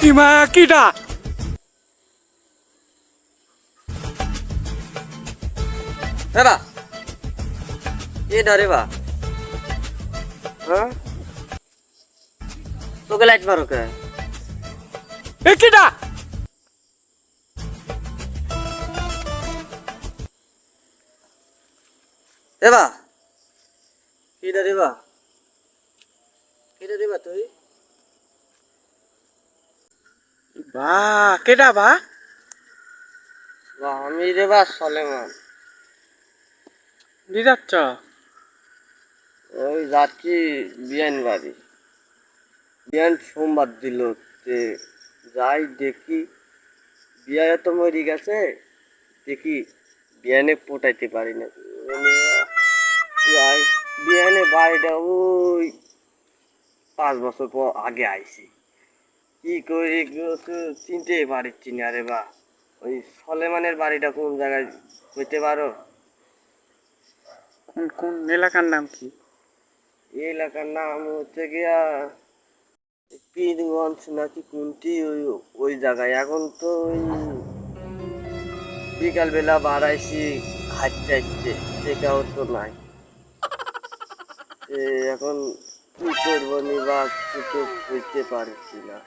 ইমা কিটা এবা এ ধরে বা হ্যাঁ তোকে লাইট মারো কে এ কিটা এবা কিটা দেবা কিটা দেবা তুই বা কেডা বা বা আমি দেবা সলেমান দি যাচ্ছ ওই যাচ্ছি বিয়ান বাড়ি বিয়ান সোমবার দিল তে যাই দেখি বিয়ায় তো মরি গেছে দেখি বিয়ানে পোটাইতে পারি না যাই বিয়ানে বাড়িটা ওই 5 বছর পর আগে আইছি কি করি চিনতে পারছি না রে বা ওই সলেমানের বাড়িটা কোন জায়গায় হইতে পারো কোন কোন এলাকার নাম কি এই এলাকার নাম হচ্ছে গিয়া পীরগঞ্জ নাকি কোনটি ওই ওই জায়গায় এখন তো ওই বিকালবেলা বাড়াইছি হাঁটতে হাঁটতে সেটাও তো নাই এখন কি করবো নি বা কিছু বুঝতে পারছি না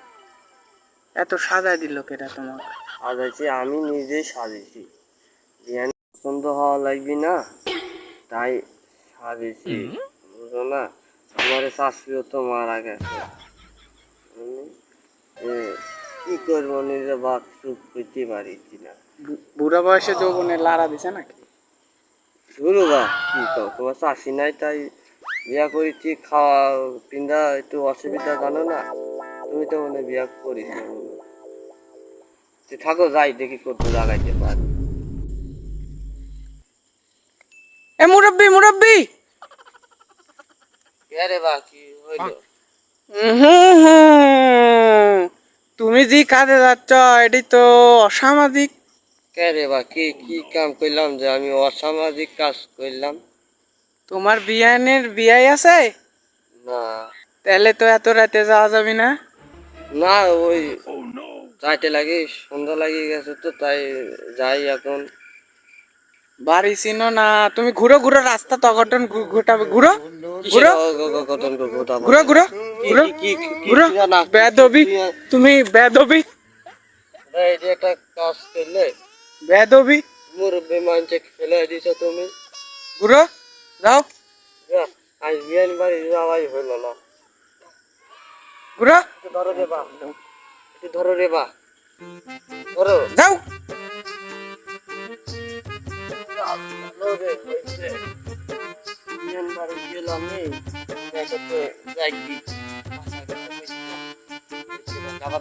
এত সাজাই দিল কেডা তোমাকে সাজাইছি আমি নিজেই সাজিয়েছি বিয়ান পছন্দ হওয়া লাগবে না তাই সাজিয়েছি বুঝো না আমার শাশুড়িও তো মারা গেছে কি করবো নিজে বাপ চুপ করতে পারছি না বুড়া বয়সে যৌবনে লাড়া দিছে নাকি ধরো বা কি কও তোমার শাশি নাই তাই বিয়া করেছি খাওয়া পিন্ধা একটু অসুবিধা জানো না তুমি তো মনে বিয়া করিস না থাকো যাই দেখি করতে লাগাইতে পারি এ মুরব্বি মুরব্বি রে বা কি হইলো তুমি যে কাজে যাচ্ছ এটি তো অসামাজিক কে রে বা কি কি কাম করলাম যে আমি অসামাজিক কাজ করলাম তোমার বিয়ানের বিয়াই আছে না তাহলে তো এত রাতে যাওয়া যাবে না না ওই যাইতে লাগে সন্ধ্যা লাগিয়ে গেছে তো তাই যাই এখন বাড়ি চিনো না তুমি ঘুরো ঘুরো রাস্তা তো অঘটন ঘটাবে ঘুরো ঘুরো ঘুরো ঘুরো ঘুরো ঘুরো বেদবি তুমি বেদবি এই যে একটা কাজ করলে বেদবি মুরব্বী মানছে ফেলে দিছ তুমি ঘুরো যাও আজ বিয়ান বাড়ি যাওয়াই হইল না ঘুরো একটু ধরো রে বা একটু ধরো রে বা ধরো যাও বিয়ান বাড়ি গেলাম যাই কি আবার